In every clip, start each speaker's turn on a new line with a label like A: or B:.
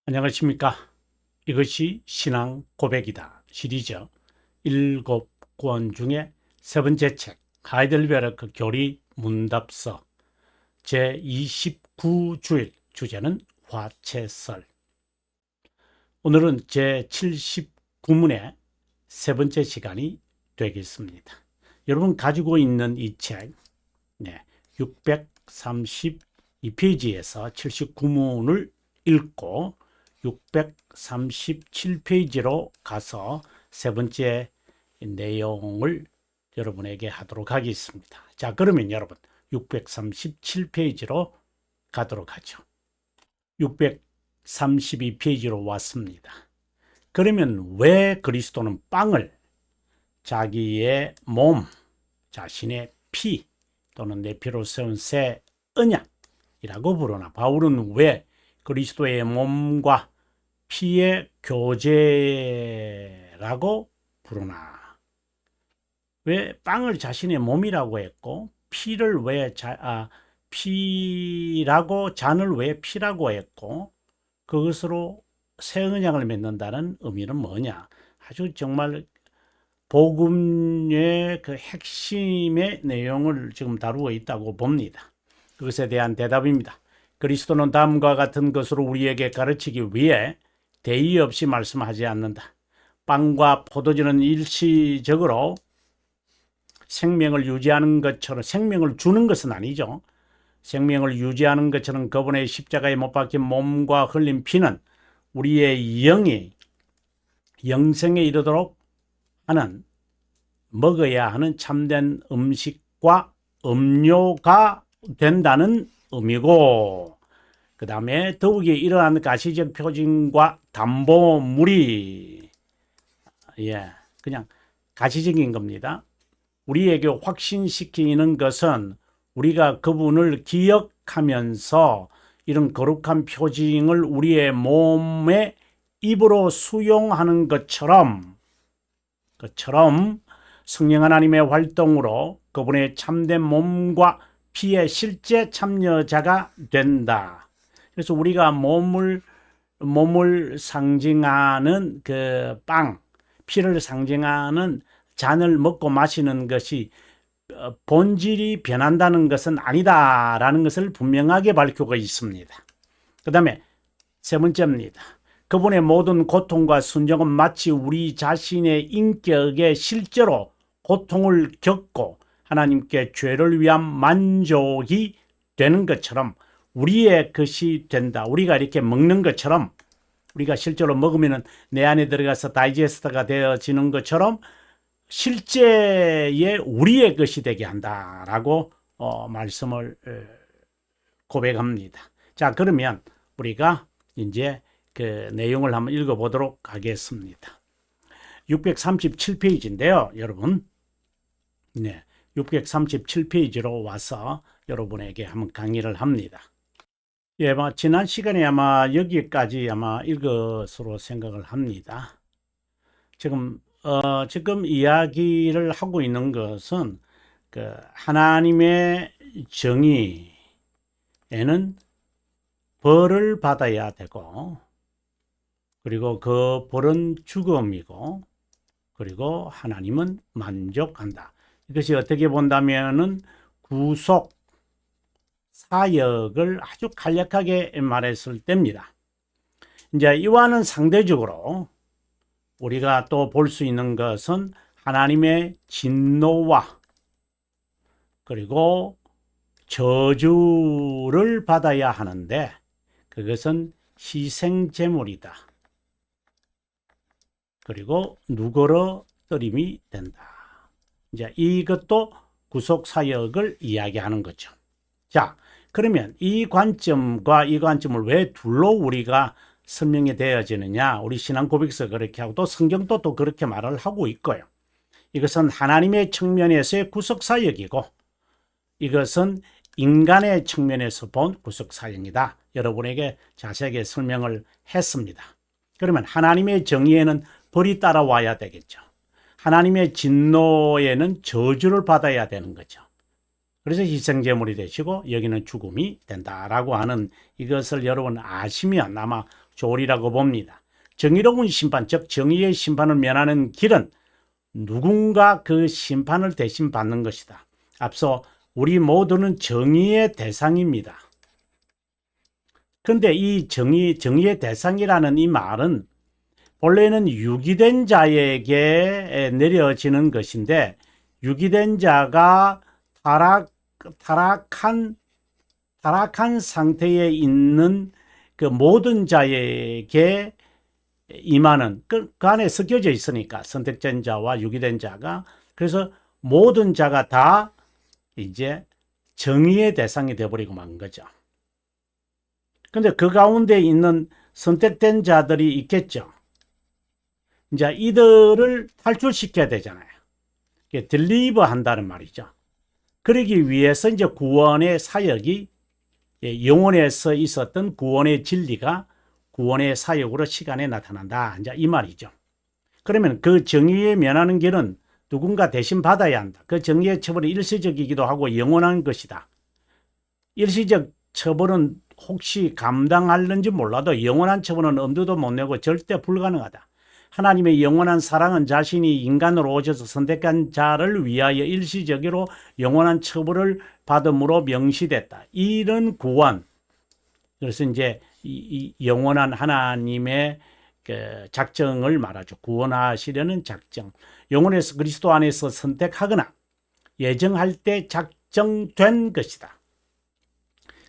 A: 안녕하십니까. 이것이 신앙 고백이다 시리즈 7권 중에 세 번째 책 하이델베르크 교리 문답서 제29주일 주제는 화채설. 오늘은 제79문의 세 번째 시간이 되겠습니다. 여러분 가지고 있는 이 책 632페이지에서 79문을 읽고 637페이지로 가서 세 번째 내용을 여러분에게 하도록 하겠습니다. 자, 그러면 여러분 637페이지로 가도록 하죠. 632페이지로 왔습니다. 그러면 왜 그리스도는 빵을 자기의 몸, 자신의 피 또는 내 피로 세운 새 언약이라고 부르나? 바울은 왜 그리스도의 몸과 피의 교제라고 부르나? 왜 빵을 자신의 몸이라고 했고 피를 왜 피라고 잔을 왜 피라고 했고 그것으로 새 언약을 맺는다는 의미는 뭐냐? 아주 정말 복음의 그 핵심의 내용을 지금 다루고 있다고 봅니다. 그것에 대한 대답입니다. 그리스도는 다음과 같은 것으로 우리에게 가르치기 위해 대의 없이 말씀하지 않는다. 빵과 포도주는 일시적으로 생명을 유지하는 것처럼, 생명을 주는 것은 아니죠. 생명을 유지하는 것처럼 그분의 십자가에 못 박힌 몸과 흘린 피는 우리의 영이 영생에 이르도록 하는, 먹어야 하는 참된 음식과 음료가 된다는 의미고, 그 다음에 더욱이 이러한 가시적 표징과 담보물이 그냥 가시적인 겁니다. 우리에게 확신시키는 것은 우리가 그분을 기억하면서 이런 거룩한 표징을 우리의 몸에 입으로 수용하는 것처럼 성령 하나님의 활동으로 그분의 참된 몸과 피의 실제 참여자가 된다. 그래서 우리가 몸을 상징하는 그 빵, 피를 상징하는 잔을 먹고 마시는 것이 본질이 변한다는 것은 아니다라는 것을 분명하게 밝히고 있습니다. 그 다음에 세 번째입니다. 그분의 모든 고통과 순종은 마치 우리 자신의 인격에 실제로 고통을 겪고 하나님께 죄를 위한 만족이 되는 것처럼 우리의 것이 된다. 우리가 이렇게 먹는 것처럼, 우리가 실제로 먹으면 내 안에 들어가서 다이제스트가 되어지는 것처럼 실제의 우리의 것이 되게 한다라고 말씀을 고백합니다. 자, 그러면 우리가 이제 그 내용을 한번 읽어보도록 하겠습니다. 637페이지인데요, 여러분. 637페이지로 와서 여러분에게 한번 강의를 합니다. 지난 시간에 아마 여기까지 아마 읽었으로 생각을 합니다. 지금 이야기를 하고 있는 것은 그 하나님의 정의에는 벌을 받아야 되고, 그리고 그 벌은 죽음이고, 그리고 하나님은 만족한다. 이것이 어떻게 본다면은 구속 사역을 아주 간략하게 말했을 때입니다. 이제 이와는 상대적으로 우리가 또 볼 수 있는 것은 하나님의 진노와 그리고 저주를 받아야 하는데 그것은 희생제물이다. 그리고 누그러뜨림이 된다. 이제 이것도 구속사역을 이야기하는 거죠. 자, 그러면 이 관점과 이 관점을 왜 둘로 우리가 설명이 되어지느냐? 우리 신앙 고백서 그렇게 하고 또 성경도 또 그렇게 말을 하고 있고요. 이것은 하나님의 측면에서의 구속사역이고 이것은 인간의 측면에서 본 구속사역이다. 여러분에게 자세하게 설명을 했습니다. 그러면 하나님의 정의에는 벌이 따라와야 되겠죠. 하나님의 진노에는 저주를 받아야 되는 거죠. 그래서 희생제물이 되시고 여기는 죽음이 된다라고 하는 이것을 여러분 아시면 아마 좋으리라고 봅니다. 정의로운 심판, 즉 정의의 심판을 면하는 길은 누군가 그 심판을 대신 받는 것이다. 앞서 우리 모두는 정의의 대상입니다. 그런데 이 정의의 대상이라는 이 말은 본래는 유기된 자에게 내려지는 것인데, 유기된 자가 타락한 상태에 있는 그 모든 자에게 임하는, 그 안에 섞여져 있으니까, 선택된 자와 유기된 자가. 그래서 모든 자가 다 이제 정의의 대상이 되어버리고 만 거죠. 근데 그 가운데 있는 선택된 자들이 있겠죠. 이제 이들을 탈출시켜야 되잖아요. 딜리버 한다는 말이죠. 그러기 위해서 이제 구원의 사역이, 영혼에서 있었던 구원의 진리가 구원의 사역으로 시간에 나타난다. 이제 이 말이죠. 그러면 그 정의에 면하는 길은 누군가 대신 받아야 한다. 그 정의의 처벌이 일시적이기도 하고 영원한 것이다. 일시적 처벌은 혹시 감당할는지 몰라도 영원한 처벌은 엄두도 못 내고 절대 불가능하다. 하나님의 영원한 사랑은 자신이 인간으로 오셔서 선택한 자를 위하여 일시적으로 영원한 처벌을 받음으로 명시됐다. 이런 구원. 그래서 이제 이 영원한 하나님의 그 작정을 말하죠. 구원하시려는 작정. 영혼에서 그리스도 안에서 선택하거나 예정할 때 작정된 것이다.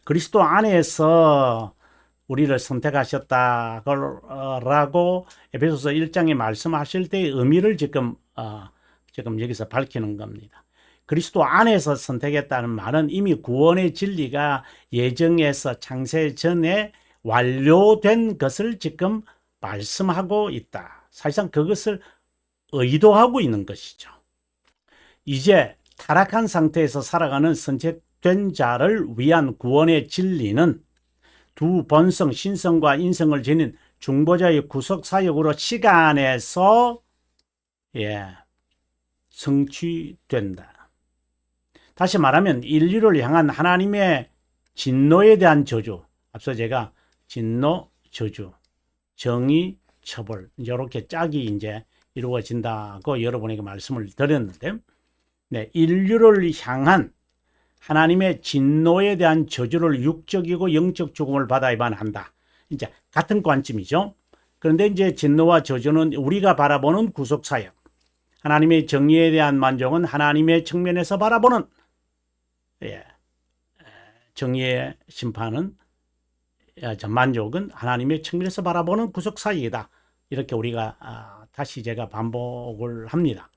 A: 그리스도 안에서 우리를 선택하셨다라고 에베소서 1장에 말씀하실 때의 의미를 지금 여기서 밝히는 겁니다. 그리스도 안에서 선택했다는 말은 이미 구원의 진리가 예정에서 창세 전에 완료된 것을 지금 말씀하고 있다. 사실상 그것을 의도하고 있는 것이죠. 이제 타락한 상태에서 살아가는 선택된 자를 위한 구원의 진리는 두 본성, 신성과 인성을 지닌 중보자의 구속 사역으로 시간에서 성취된다. 다시 말하면 인류를 향한 하나님의 진노에 대한 저주, 앞서 제가 진노, 저주, 정의, 처벌 이렇게 짝이 이제 이루어진다고 여러분에게 말씀을 드렸는데, 인류를 향한 하나님의 진노에 대한 저주를 육적이고 영적 죽음을 받아야만 한다. 이제 같은 관점이죠. 그런데 이제 진노와 저주는 우리가 바라보는 구속 사역, 하나님의 정의에 대한 만족은 하나님의 측면에서 바라보는 정의의 심판은 만족은 하나님의 측면에서 바라보는 구속 사역이다. 이렇게 우리가 다시 제가 반복을 합니다.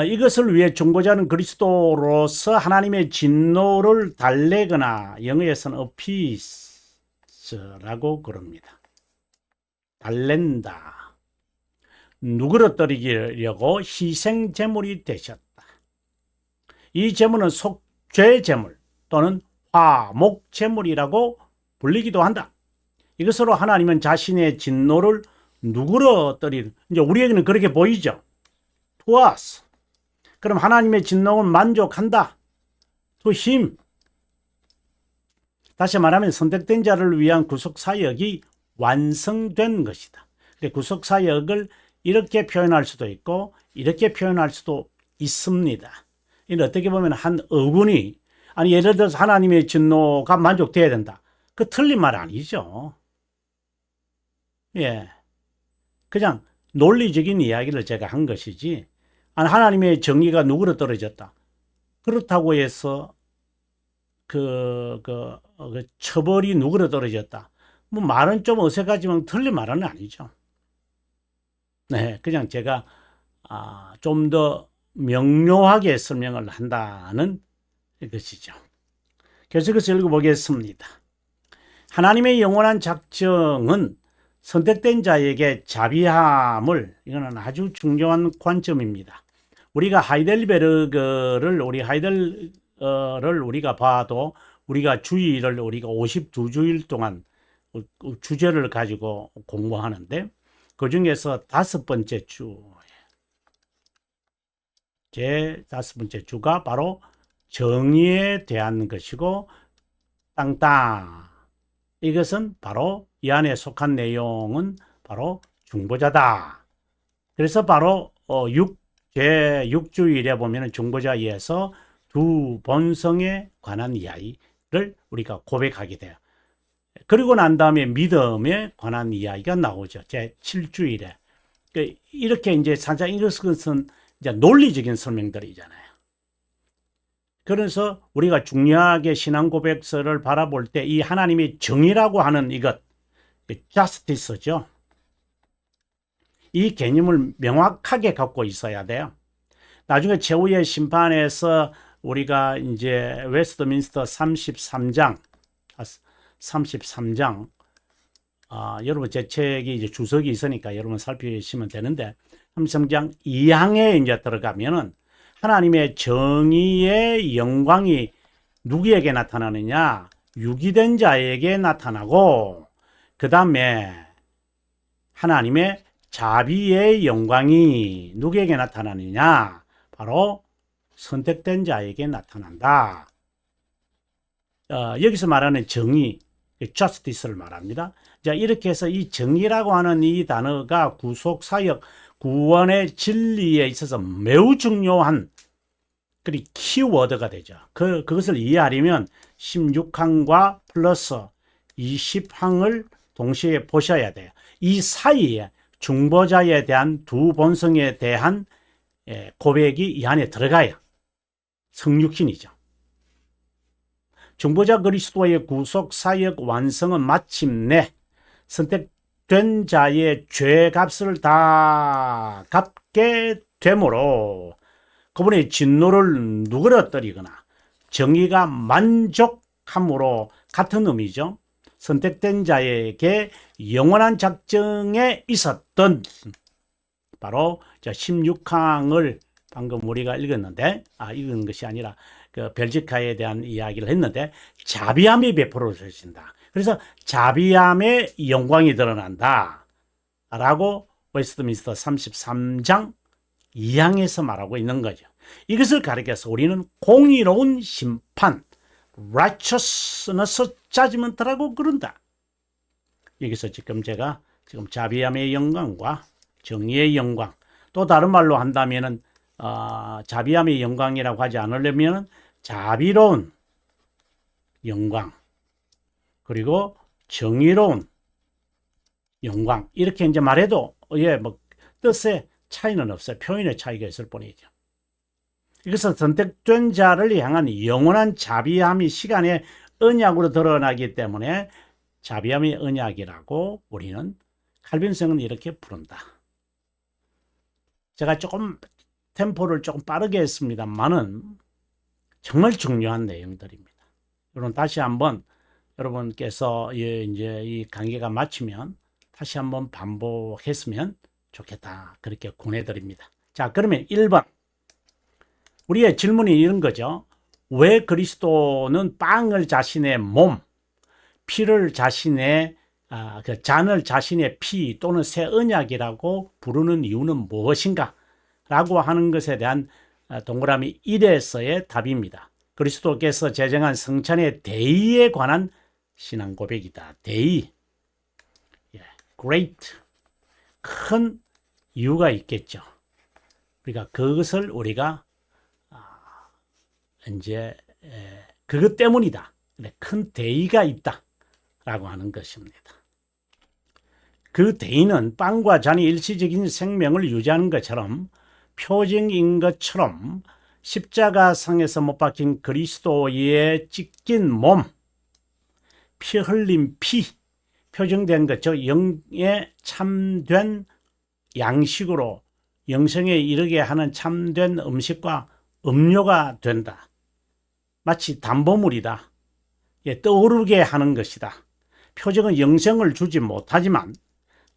A: 이것을 위해 중보자는 그리스도로서 하나님의 진노를 달래거나 영어에서는 appease라고 그럽니다. 달랜다. 누그러뜨리려고 희생 제물이 되셨다. 이 제물은 속죄 제물 또는 화목 제물이라고 불리기도 한다. 이것으로 하나님은 자신의 진노를 누그러뜨리는, 이제 우리에게는 그렇게 보이죠. To us. 그럼 하나님의 진노는 만족한다. To him. 다시 말하면 선택된 자를 위한 구속 사역이 완성된 것이다. 구속 사역을 이렇게 표현할 수도 있고 이렇게 표현할 수도 있습니다. 어떻게 보면 한 어군이, 아니 예를 들어서 하나님의 진노가 만족돼야 된다. 그 틀린 말 아니죠. 그냥 논리적인 이야기를 제가 한 것이지, 하나님의 정의가 누그러뜨려졌다. 그렇다고 해서 그 처벌이 누그러뜨려졌다. 뭐 말은 좀 어색하지만 틀린 말은 아니죠. 그냥 제가 좀 더 명료하게 설명을 한다는 것이죠. 계속해서 읽어보겠습니다. 하나님의 영원한 작정은 선택된 자에게 자비함을, 이거는 아주 중요한 관점입니다. 우리가 하이델베르그를 우리가 봐도 우리가 주일을 우리가 52주일 동안 주제를 가지고 공부하는데, 그 중에서 제 5번째 주가 바로 정의에 대한 것이고, 땅땅. 이것은 바로 이 안에 속한 내용은 바로 중보자다. 그래서 바로 제6주일에 보면은 중보자에서 두 본성에 관한 이야기를 우리가 고백하게 돼요. 그리고 난 다음에 믿음에 관한 이야기가 나오죠. 제7주일에. 이렇게 이제 살짝 이것은 이제 논리적인 설명들이잖아요. 그래서 우리가 중요하게 신앙 고백서를 바라볼 때 이 하나님의 정의라고 하는 이것, justice죠. 이 개념을 명확하게 갖고 있어야 돼요. 나중에 최후의 심판에서 우리가 이제 웨스트민스터 33장, 여러분 제 책이 이제 주석이 있으니까 여러분 살피시면 되는데 33장 2항에 이제 들어가면은 하나님의 정의의 영광이 누구에게 나타나느냐? 유기된 자에게 나타나고, 그 다음에 하나님의 자비의 영광이 누구에게 나타나느냐? 바로 선택된 자에게 나타난다. 여기서 말하는 정의, justice를 말합니다. 자, 이렇게 해서 이 정의라고 하는 이 단어가 구속, 사역, 구원의 진리에 있어서 매우 중요한 그리 키워드가 되죠. 그것을 이해하려면 16항과 플러스 20항을 동시에 보셔야 돼요. 이 사이에 중보자에 대한 두 본성에 대한 고백이 이 안에 들어가요. 성육신이죠. 중보자 그리스도의 구속 사역 완성은 마침내 선택된 자의 죄값을 다 갚게 되므로 그분의 진노를 누그러뜨리거나 정의가 만족함으로 같은 의미죠. 선택된 자에게 영원한 작정에 있었던 바로 16항을 방금 우리가 읽었는데 읽은 것이 아니라 그 벨지카에 대한 이야기를 했는데 자비함이 베풀어진다. 그래서 자비함의 영광이 드러난다 라고 웨스트민스터 33장 2항에서 말하고 있는 거죠. 이것을 가리켜서 우리는 공의로운 심판, righteousness judgment라고 그런다. 여기서 제가 자비함의 영광과 정의의 영광, 또 다른 말로 한다면은 자비함의 영광이라고 하지 않으려면 자비로운 영광, 그리고 정의로운 영광, 이렇게 이제 말해도 뭐 뜻에 차이는 없어요. 표현의 차이가 있을 뿐이죠. 이것은 선택된 자를 향한 영원한 자비함이 시간의 언약으로 드러나기 때문에 자비함의 언약이라고 우리는 칼빈성은 이렇게 부른다. 제가 조금 템포를 조금 빠르게 했습니다만은 정말 중요한 내용들입니다. 여러분 다시 한번 여러분께서 이제 이 강의가 마치면 다시 한번 반복했으면 좋겠다. 그렇게 권해드립니다. 자, 그러면 1번. 우리의 질문이 이런 거죠. 왜 그리스도는 빵을 자신의 몸, 피를 자신의 그 잔을 자신의 피 또는 새 언약이라고 부르는 이유는 무엇인가? 라고 하는 것에 대한 동그라미 1에서의 답입니다. 그리스도께서 제정한 성찬의 대의에 관한 신앙 고백이다. 대의. great. 큰 이유가 있겠죠. 그러니까 그것을 우리가 이제 그것 때문이다. 큰 대의가 있다. 라고 하는 것입니다. 그 대의는 빵과 잔이 일시적인 생명을 유지하는 것처럼 표징인 것처럼 십자가상에서 못 박힌 그리스도의 찢긴 몸, 피 흘린 피, 표정된 것, 즉 영에 참된 양식으로 영생에 이르게 하는 참된 음식과 음료가 된다. 마치 담보물이다. 떠오르게 하는 것이다. 표적은 영생을 주지 못하지만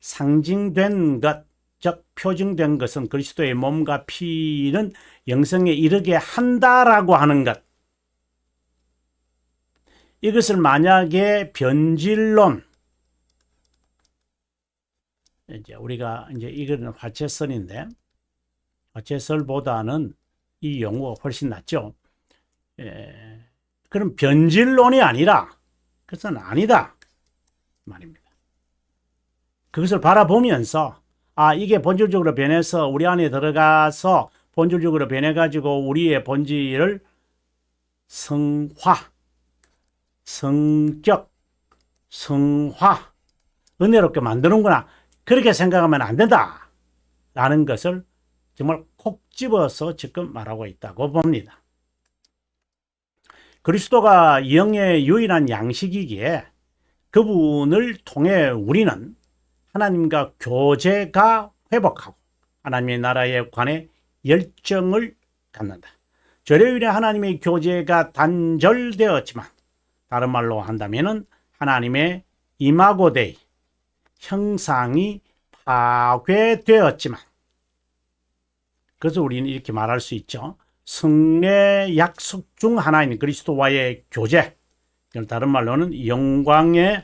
A: 상징된 것, 즉 표징된 것은 그리스도의 몸과 피는 영생에 이르게 한다라고 하는 것. 이것을 만약에 변질론, 이제 우리가 이제 이거는 화채설인데 화채설보다는 이 용어가 훨씬 낫죠. 그럼 변질론이 아니라 그것은 아니다. 말입니다. 그것을 바라보면서 이게 본질적으로 변해서 우리 안에 들어가서 본질적으로 변해가지고 우리의 본질을 성화, 성격, 성화, 은혜롭게 만드는구나. 그렇게 생각하면 안 된다. 라는 것을 정말 콕 집어서 지금 말하고 있다고 봅니다. 그리스도가 영의 유일한 양식이기에 그분을 통해 우리는 하나님과 교제가 회복하고 하나님의 나라에 관해 열정을 갖는다. 죄로 인해 하나님의 교제가 단절되었지만 다른 말로 한다면 하나님의 이마고 데이 형상이 파괴되었지만 그래서 우리는 이렇게 말할 수 있죠. 성례 약속 중 하나인 그리스도와의 교제, 다른 말로는 영광의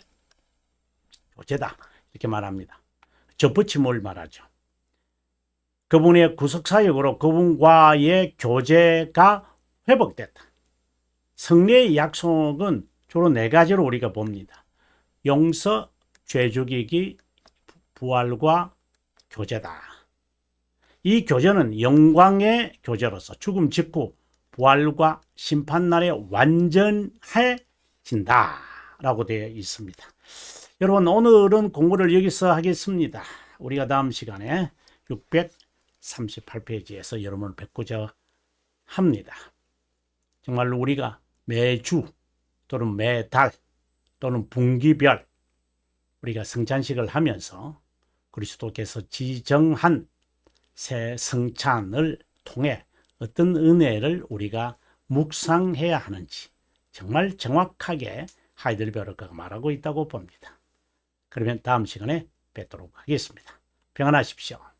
A: 교제다 이렇게 말합니다. 접붙임을 말하죠. 그분의 구속사역으로 그분과의 교제가 회복됐다. 성례의 약속은 주로 4가지로 우리가 봅니다. 용서, 죄 죽이기, 부활과 교제다. 이 교제는 영광의 교제로서 죽음 직후 부활과 심판날에 완전해진다 라고 되어 있습니다. 여러분, 오늘은 공부를 여기서 하겠습니다. 우리가 다음 시간에 638페이지에서 여러분을 뵙고자 합니다. 정말로 우리가 매주 또는 매달 또는 분기별 우리가 성찬식을 하면서 그리스도께서 지정한 새 성찬을 통해 어떤 은혜를 우리가 묵상해야 하는지 정말 정확하게 하이델베르크가 말하고 있다고 봅니다. 그러면 다음 시간에 뵙도록 하겠습니다. 평안하십시오.